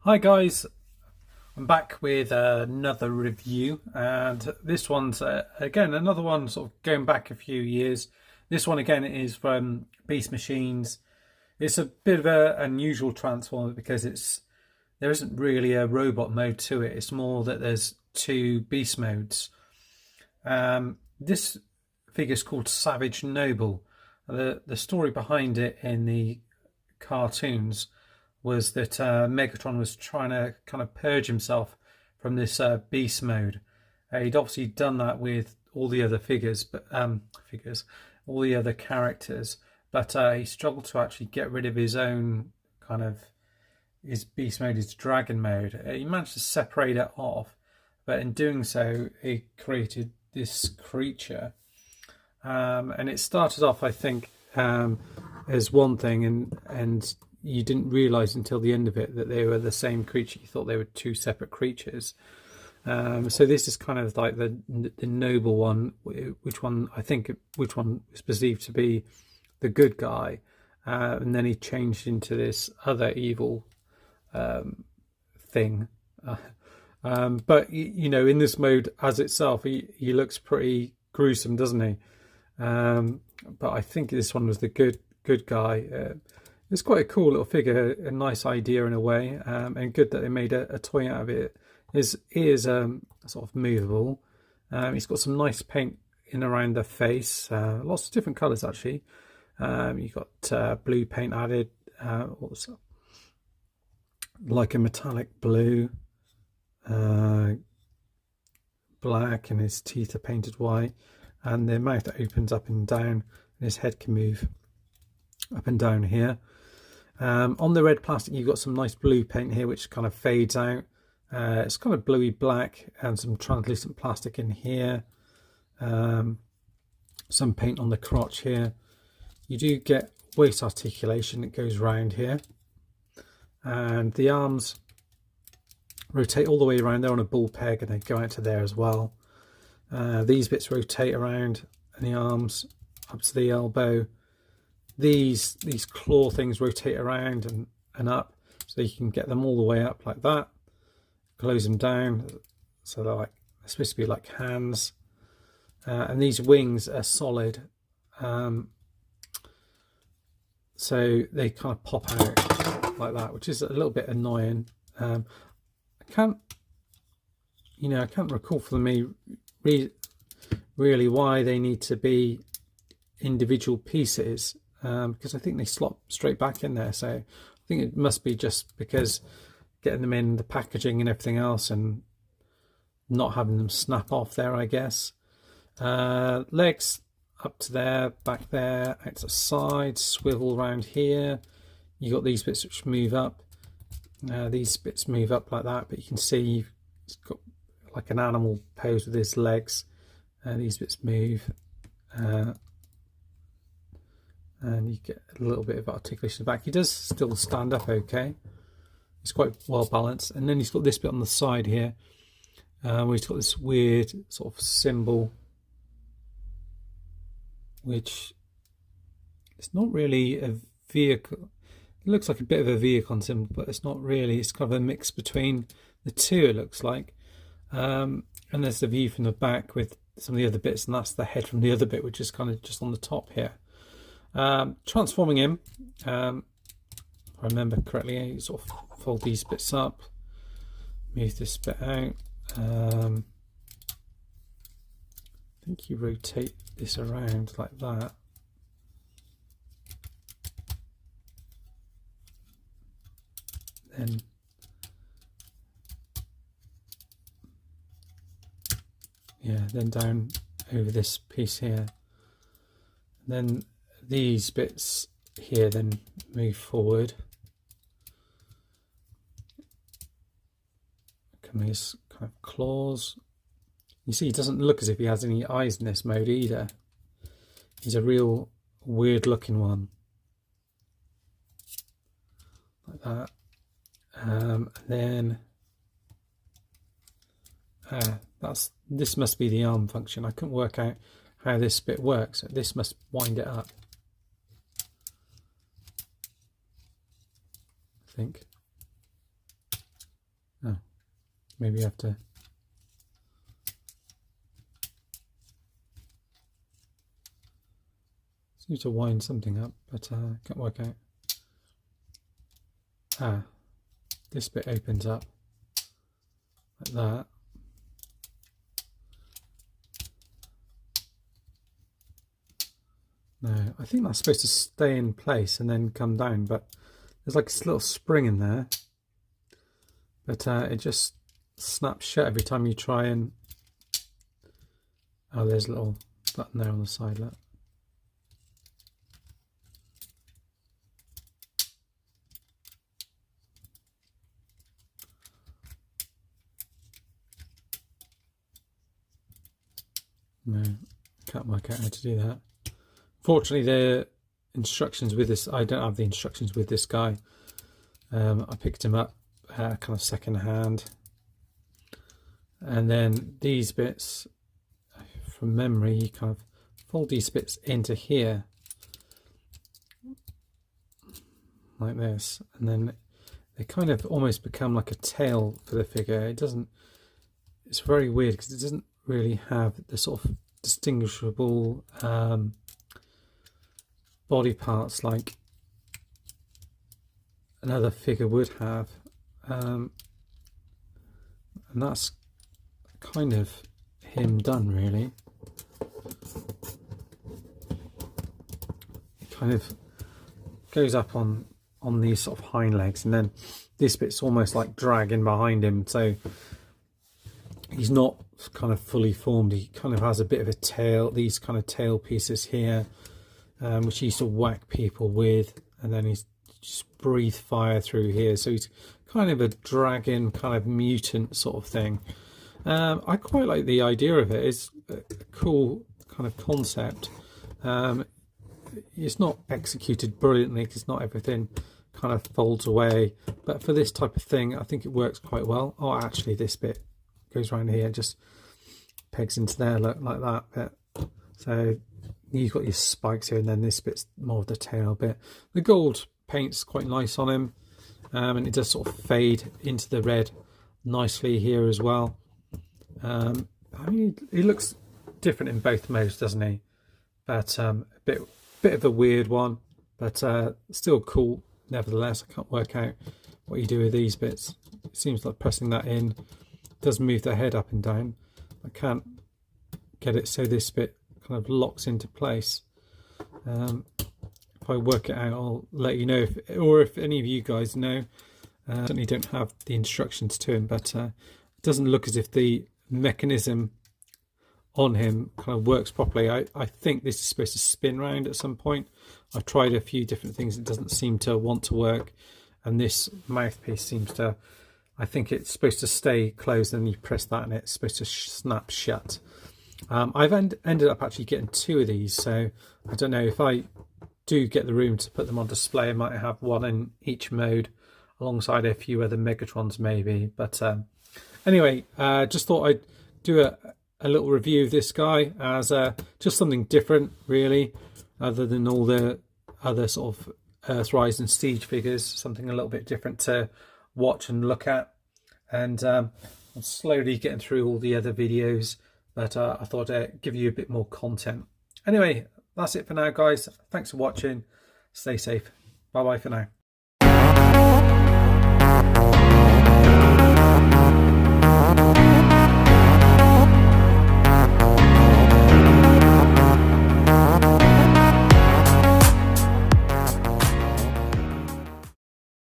Hi guys, I'm back with another review, and this one's again another one sort of going back a few years. This one again is from Beast Machines. It's a bit of an unusual transformer because there isn't really a robot mode to it. It's more that there's two beast modes. This figure is called Savage Noble. The story behind it in the cartoons was that Megatron was trying to kind of purge himself from this beast mode. He'd obviously done that with all the other all the other characters, but he struggled to actually get rid of his own kind of his beast mode, his dragon mode. He managed to separate it off, but in doing so, he created this creature. And it started off, I think, as one thing, and you didn't realise until the end of it that they were the same creature. You thought they were two separate creatures. So this is kind of like the noble one, which one is perceived to be the good guy, and then he changed into this other evil thing. But you know, in this mode as itself, he looks pretty gruesome, doesn't he? But I think this one was the good guy. It's quite a cool little figure, a nice idea in a way, and good that they made a toy out of it. His ears sort of movable. He's got some nice paint in around the face, lots of different colours actually. You've got blue paint added, also like a metallic blue, black, and his teeth are painted white, and the mouth opens up and down, and his head can move up and down here. On the red plastic, you've got some nice blue paint here, which kind of fades out. It's kind of bluey black, and some translucent plastic in here. Some paint on the crotch here. You do get waist articulation that goes round here, and the arms rotate all the way around. They're on a ball peg, and they go out to there as well. These bits rotate around, and the arms up to the elbow. These claw things rotate around and up, so you can get them all the way up like that. Close them down, so they're supposed to be like hands. And these wings are solid, so they kind of pop out like that, which is a little bit annoying. I can't recall for me really why they need to be individual pieces. Because I think they slot straight back in there, so I think it must be just because getting them in the packaging and everything else, and not having them snap off there, I guess. Legs up to there, back there, out to the side, swivel around here. You got these bits which move up. These bits move up like that, but you can see it's got like an animal pose with his legs. These bits move. And you get a little bit of articulation back. He does still stand up okay. It's quite well balanced. And then he's got this bit on the side here, where he's got this weird sort of symbol, which it's not really a vehicle. It looks like a bit of a vehicle symbol, but it's not really. It's kind of a mix between the two, it looks like. And there's the view from the back with some of the other bits, and that's the head from the other bit, which is kind of just on the top here. Transforming him, if I remember correctly, you sort of fold these bits up, move this bit out. I think you rotate this around like that. Then down over this piece here. Then these bits here then move forward. Come his kind of claws. You see, he doesn't look as if he has any eyes in this mode either. He's a real weird looking one. Like that. And then this must be the arm function. I couldn't work out how this bit works. This must wind it up, I think. maybe you have to seems to wind something up, but can't work out. This bit opens up like that. No, I think that's supposed to stay in place and then come down, but there's like a little spring in there, but it just snaps shut every time you try and... Oh, there's a little button there on the side, look. No, can't work out how to do that. Fortunately, the instructions with this, I don't have the instructions with this guy. I picked him up kind of second hand. And then these bits, from memory, you kind of fold these bits into here. Like this. And then they kind of almost become like a tail for the figure. It doesn't, it's very weird because it doesn't really have the sort of distinguishable body parts like another figure would have, and that's kind of him done really. It kind of goes up on these sort of hind legs, and then this bit's almost like dragging behind him, so he's not kind of fully formed. He kind of has a bit of a tail, these kind of tail pieces here, which he used to whack people with, and then he's just breathe fire through here, so he's kind of a dragon kind of mutant sort of thing. I quite like the idea of it. It's a cool kind of concept. It's not executed brilliantly because not everything kind of folds away, but for this type of thing I think it works quite well. Oh, actually this bit goes around here, just pegs into there, look, like that bit. So you've got your spikes here, and then this bit's more of the tail bit. The gold paint's quite nice on him, and it does sort of fade into the red nicely here as well. I mean, he looks different in both modes, doesn't he? But a bit of a weird one, but still cool nevertheless. I can't work out what you do with these bits. It seems like pressing that in does move the head up and down. I can't get it so this bit kind of locks into place. If I work it out, I'll let you know, if any of you guys know. Certainly don't have the instructions to him, but it doesn't look as if the mechanism on him kind of works properly. I think this is supposed to spin round at some point. I've tried a few different things, it doesn't seem to want to work, and this mouthpiece seems to, I think it's supposed to stay closed, and you press that and it's supposed to snap shut. I've ended up actually getting 2 of these, so I don't know if I do get the room to put them on display. I might have one in each mode alongside a few other Megatrons maybe, but anyway, just thought I'd do a little review of this guy as just something different really, other than all the other sort of Earthrise and Siege figures. Something a little bit different to watch and look at, and I'm slowly getting through all the other videos, but I thought I'd give you a bit more content. Anyway, that's it for now guys. Thanks for watching. Stay safe. Bye bye for now.